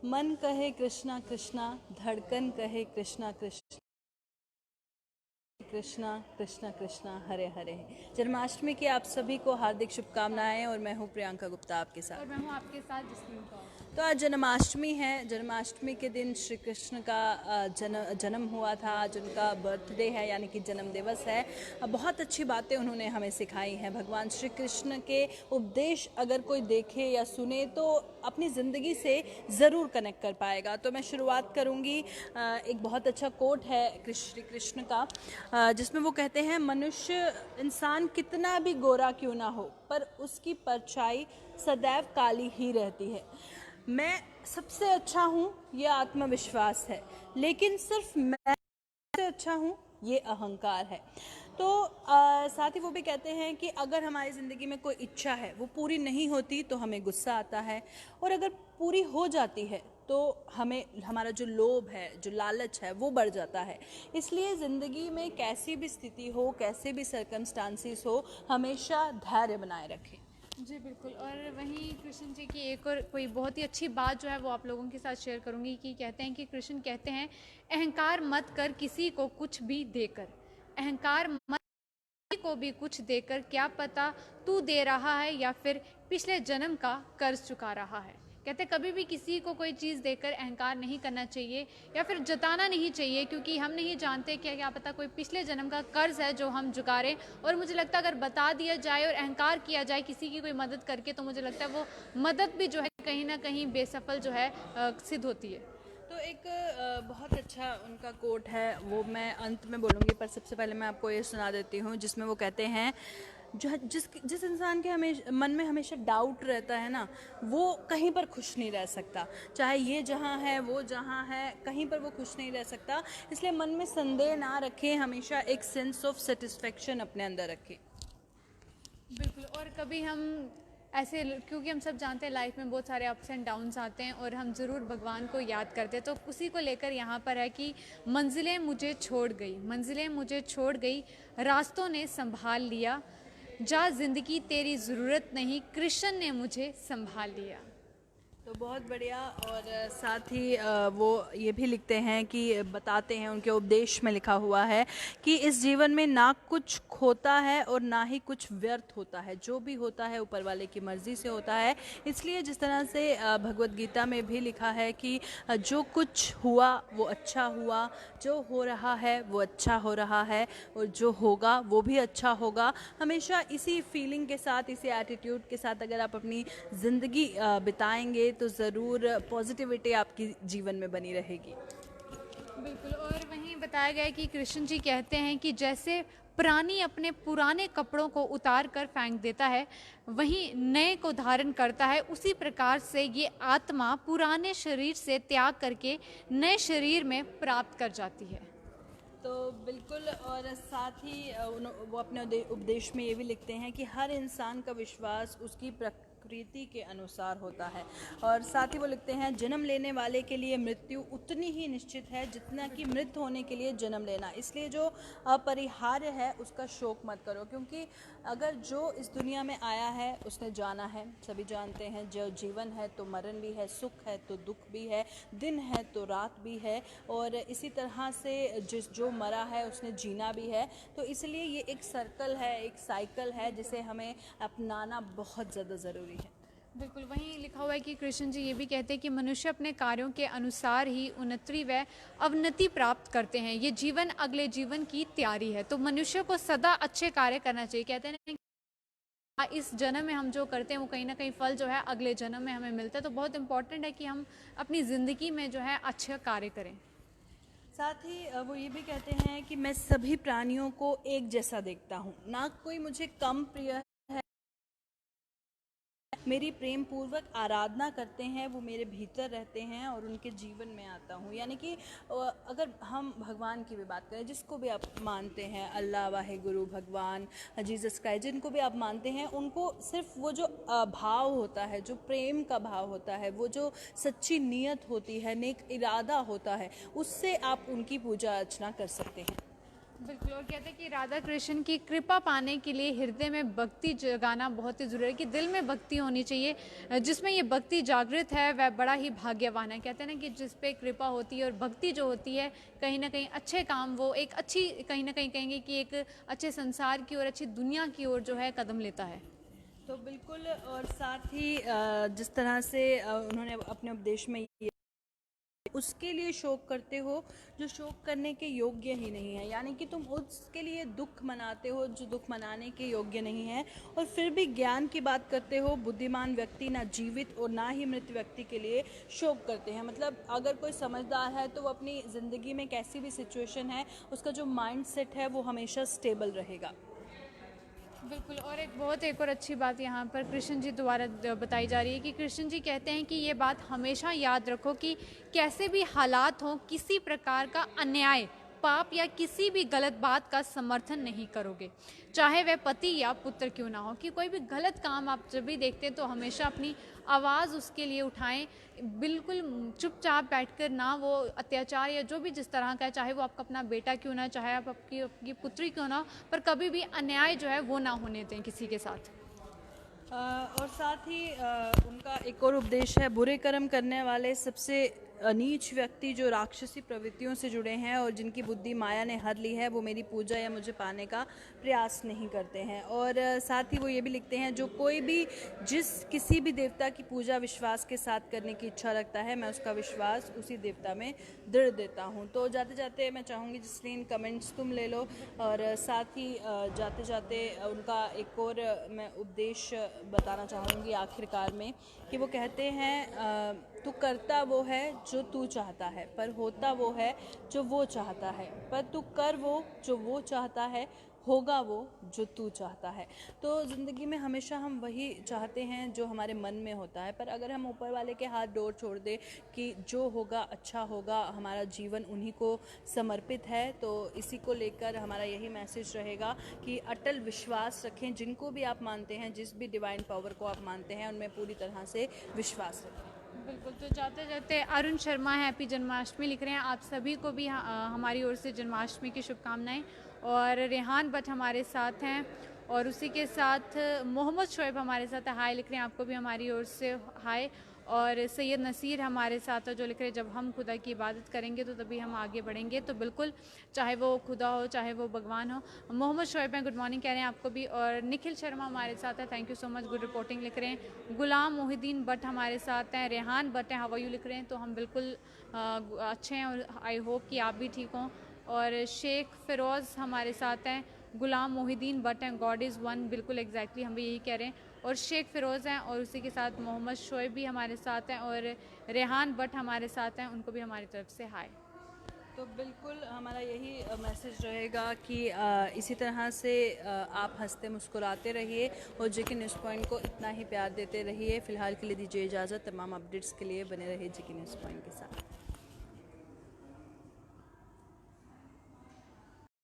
मन कहे कृष्णा कृष्णा, धड़कन कहे कृष्णा कृष्णा, कृष्णा कृष्णा कृष्णा हरे हरे। जन्माष्टमी की आप सभी को हार्दिक शुभकामनाएं और मैं हूं प्रियंका गुप्ता आपके साथ। और मैं हूँ आपके साथ जसमीन कौर। तो आज जन्माष्टमी है। जन्माष्टमी के दिन श्री कृष्ण का जन्म हुआ था। आज उनका बर्थडे है यानी कि जन्म दिवस है। बहुत अच्छी बातें उन्होंने हमें सिखाई हैं। भगवान श्री कृष्ण के उपदेश अगर कोई देखे या सुने तो अपनी ज़िंदगी से ज़रूर कनेक्ट कर पाएगा। तो मैं शुरुआत करूँगी, एक बहुत अच्छा कोट है श्री कृष्ण का, जिसमें वो कहते हैं, मनुष्य इंसान कितना भी गोरा क्यों ना हो पर उसकी परछाई सदैव काली ही रहती है। मैं सबसे अच्छा हूँ ये आत्मविश्वास है, लेकिन सिर्फ मैं सबसे अच्छा हूँ ये अहंकार है। तो साथ ही वो भी कहते हैं कि अगर हमारी ज़िंदगी में कोई इच्छा है वो पूरी नहीं होती तो हमें गुस्सा आता है, और अगर पूरी हो जाती है तो हमें हमारा जो लोभ है, जो लालच है, वो बढ़ जाता है। इसलिए ज़िंदगी में कैसी भी स्थिति हो, कैसे भी सर्कमस्टांसिस हो, हमेशा धैर्य बनाए रखें। जी बिल्कुल। और वहीं कृष्ण जी की एक और कोई बहुत ही अच्छी बात जो है वो आप लोगों के साथ शेयर करूंगी कि कहते हैं कि कृष्ण कहते हैं, अहंकार मत कर किसी को कुछ भी देकर, अहंकार मत किसी को भी कुछ देकर, क्या पता तू दे रहा है या फिर पिछले जन्म का कर्ज चुका रहा है। कहते कभी भी किसी को कोई चीज़ देकर अहंकार नहीं करना चाहिए या फिर जताना नहीं चाहिए, क्योंकि हम नहीं जानते कि क्या पता कोई पिछले जन्म का कर्ज है जो हम चुका रहे हैं। और मुझे लगता है अगर बता दिया जाए और अहंकार किया जाए किसी की कोई मदद करके, तो मुझे लगता है वो मदद भी जो है कहीं ना कहीं बेसफल जो है सिद्ध होती है। तो एक बहुत अच्छा उनका कोट है, वो मैं अंत में बोलूँगी, पर सबसे पहले मैं आपको ये सुना देती हूँ, जिसमें वो कहते हैं, जो जिस जिस इंसान के हमेशा मन में हमेशा डाउट रहता है ना, वो कहीं पर खुश नहीं रह सकता। चाहे ये जहाँ है वो जहाँ है, कहीं पर वो खुश नहीं रह सकता। इसलिए मन में संदेह ना रखें, हमेशा एक सेंस ऑफ सेटिस्फेक्शन अपने अंदर रखें। बिल्कुल। और कभी हम ऐसे, क्योंकि हम सब जानते हैं लाइफ में बहुत सारे अप्स एंड डाउन्स आते हैं और हम ज़रूर भगवान को याद करते हैं, तो उसी को लेकर यहाँ पर है कि मंजिलें मुझे छोड़ गई, मंजिलें मुझे छोड़ गई, रास्तों ने संभाल लिया, जा ज़िंदगी तेरी ज़रूरत नहीं, कृष्ण ने मुझे संभाल लिया। तो बहुत बढ़िया। और साथ ही वो ये भी लिखते हैं कि बताते हैं, उनके उपदेश में लिखा हुआ है कि इस जीवन में ना कुछ खोता है और ना ही कुछ व्यर्थ होता है। जो भी होता है ऊपर वाले की मर्ज़ी से होता है। इसलिए जिस तरह से भगवत गीता में भी लिखा है कि जो कुछ हुआ वो अच्छा हुआ, जो हो रहा है वो अच्छा हो रहा है, और जो होगा वो भी अच्छा होगा। हमेशा इसी फीलिंग के साथ, इसी एटीट्यूड के साथ अगर आप अपनी ज़िंदगी बिताएंगे तो ज़रूर पॉजिटिविटी आपकी जीवन में बनी रहेगी। बिल्कुल। और वहीं बताया गया है कि कृष्ण जी कहते हैं कि जैसे प्राणी अपने पुराने कपड़ों को उतार कर फेंक देता है, वहीं नए को धारण करता है, उसी प्रकार से ये आत्मा पुराने शरीर से त्याग करके नए शरीर में प्राप्त कर जाती है। तो बिल्कुल। और साथ ही वो अपने उपदेश में ये भी लिखते हैं कि हर इंसान का विश्वास उसकी प्रकृति के अनुसार होता है। और साथ ही वो लिखते हैं, जन्म लेने वाले के लिए मृत्यु उतनी ही निश्चित है जितना कि मृत होने के लिए जन्म लेना। इसलिए जो अपरिहार्य है उसका शोक मत करो, क्योंकि अगर जो इस दुनिया में आया है उसने जाना है। सभी जानते हैं, जो जीवन है तो मरण भी है, सुख है तो दुख भी है, दिन है तो रात भी है, और इसी तरह से जो मरा है उसने जीना भी है। तो इसलिए ये एक सर्कल है, एक साइकिल है, जिसे हमें अपनाना बहुत ज़्यादा ज़रूरी है। बिल्कुल। वहीं लिखा हुआ है कि कृष्ण जी ये भी कहते हैं कि मनुष्य अपने कार्यों के अनुसार ही उन्नति व अवनति प्राप्त करते हैं, ये जीवन अगले जीवन की तैयारी है। तो मनुष्य को सदा अच्छे कार्य करना चाहिए। कहते हैं इस जन्म में हम जो करते हैं वो कहीं ना कहीं फल जो है अगले जन्म में हमें मिलता है। तो बहुत इंपॉर्टेंट है कि हम अपनी ज़िंदगी में जो है अच्छे कार्य करें। साथ ही वो ये भी कहते हैं कि मैं सभी प्राणियों को एक जैसा देखता हूँ, ना कोई मुझे कम प्रिय है। मेरी प्रेम पूर्वक आराधना करते हैं वो मेरे भीतर रहते हैं और उनके जीवन में आता हूँ। यानी कि अगर हम भगवान की भी बात करें, जिसको भी आप मानते हैं, अल्लाह, वाहे गुरु, भगवान, जीसस क्राइस्ट, जिनको भी आप मानते हैं, उनको सिर्फ वो जो भाव होता है, जो प्रेम का भाव होता है, वो जो सच्ची नीयत होती है, नेक इरादा होता है, उससे आप उनकी पूजा अर्चना कर सकते हैं। बिल्कुल, और कहते हैं कि राधा कृष्ण की कृपा पाने के लिए हृदय में भक्ति जगाना बहुत ही ज़रूरी है, कि दिल में भक्ति होनी चाहिए। जिसमें ये भक्ति जागृत है वह बड़ा ही भाग्यवान है। कहते हैं ना कि जिस पे कृपा होती है और भक्ति जो होती है, कहीं ना कहीं अच्छे काम, वो एक अच्छी, कहीं ना कहीं कहेंगे कि एक अच्छे संसार की ओर, अच्छी दुनिया की ओर जो है कदम लेता है। तो बिल्कुल, और साथ ही जिस तरह से उन्होंने अपने उपदेश में ये उसके लिए शोक करते हो जो शोक करने के योग्य ही नहीं है, यानी कि तुम उसके लिए दुख मनाते हो जो दुख मनाने के योग्य नहीं है, और फिर भी ज्ञान की बात करते हो। बुद्धिमान व्यक्ति ना जीवित और ना ही मृत व्यक्ति के लिए शोक करते हैं। मतलब अगर कोई समझदार है तो वो अपनी ज़िंदगी में कैसी भी सिचुएशन है, उसका जो माइंड सेट है वो हमेशा स्टेबल रहेगा। बिल्कुल, और एक और अच्छी बात यहाँ पर कृष्ण जी द्वारा बताई जा रही है, कि कृष्ण जी कहते हैं कि ये बात हमेशा याद रखो कि कैसे भी हालात हों, किसी प्रकार का अन्याय, पाप या किसी भी गलत बात का समर्थन नहीं करोगे, चाहे वह पति या पुत्र क्यों ना हो। कि कोई भी गलत काम आप जब भी देखते हैं तो हमेशा अपनी आवाज़ उसके लिए उठाएं, बिल्कुल चुपचाप बैठकर ना वो अत्याचार या जो भी जिस तरह का है, चाहे वो आपका अपना बेटा क्यों ना, चाहे आप आपकी पुत्री क्यों ना, पर कभी भी अन्याय जो है वो ना होने दें किसी के साथ। और साथ ही उनका एक और उपदेश है, बुरे कर्म करने वाले सबसे नीच व्यक्ति जो राक्षसी प्रवृत्तियों से जुड़े हैं और जिनकी बुद्धि माया ने हर ली है, वो मेरी पूजा या मुझे पाने का प्रयास नहीं करते हैं। और साथ ही वो ये भी लिखते हैं, जो कोई भी किसी भी देवता की पूजा विश्वास के साथ करने की इच्छा रखता है, मैं उसका विश्वास उसी देवता में दृढ़ देता हूँ। तो जाते जाते मैं चाहूँगी जिसलिन कमेंट्स तुम ले लो, और साथ ही जाते जाते उनका एक और मैं उपदेश बताना चाहूँगी आखिरकार में, कि वो कहते हैं तू करता वो है जो तू चाहता है, पर होता वो है जो वो चाहता है, पर तू कर वो जो वो चाहता है, होगा वो जो तू चाहता है। तो ज़िंदगी में हमेशा हम वही चाहते हैं जो हमारे मन में होता है, पर अगर हम ऊपर वाले के हाथ डोर छोड़ दें कि जो होगा अच्छा होगा, हमारा जीवन उन्हीं को समर्पित है, तो इसी को लेकर हमारा यही मैसेज रहेगा कि अटल विश्वास रखें। जिनको भी आप मानते हैं, जिस भी डिवाइन पावर को आप मानते हैं, उनमें पूरी तरह से विश्वास रखें। बिल्कुल, तो जाते जाते अरुण शर्मा हैप्पी जन्माष्टमी लिख रहे हैं, आप सभी को भी हमारी ओर से जन्माष्टमी की शुभकामनाएं। और रेहान भट्ट हमारे साथ हैं, और उसी के साथ मोहम्मद शोएब हमारे साथ हाय लिख रहे हैं, आपको भी हमारी ओर से हाय। और सैयद नसीर हमारे साथ है जो लिख रहे हैं, जब हम खुदा की इबादत करेंगे तो तभी हम आगे बढ़ेंगे। तो बिल्कुल, चाहे वो खुदा हो चाहे वो भगवान हो। मोहम्मद शोएब हैं, गुड मॉर्निंग कह रहे हैं आपको भी। और निखिल शर्मा हमारे साथ है, thank you so much, good reporting लिख रहे हैं। गुलाम मोहिद्दीन भट्ट हमारे साथ हैं, रेहान भट्ट हैं, हाउ आर यू लिख रहे हैं। तो हम बिल्कुल अच्छे हैं, और आई होप कि आप भी ठीक हों। और शेख फ़िरोज़ हमारे साथ हैं, गुलाम मोहिद्दीन भट्ट हैं, गॉड इज़ वन, बिल्कुल एग्जैक्टली हम भी यही कह रहे हैं। और शेख फ़िरोज़ हैं, और उसी के साथ मोहम्मद शोएब भी हमारे साथ हैं, और रेहान भट्ट हमारे साथ हैं, उनको भी हमारी तरफ से हाय। तो बिल्कुल हमारा यही मैसेज रहेगा कि इसी तरह से आप हंसते मुस्कुराते रहिए और जेके न्यूज़ पॉइंट को इतना ही प्यार देते रहिए। फ़िलहाल के लिए दीजिए इजाज़त, तमाम अपडेट्स के लिए बने रहिए जेके न्यूज़ पॉइंट के साथ।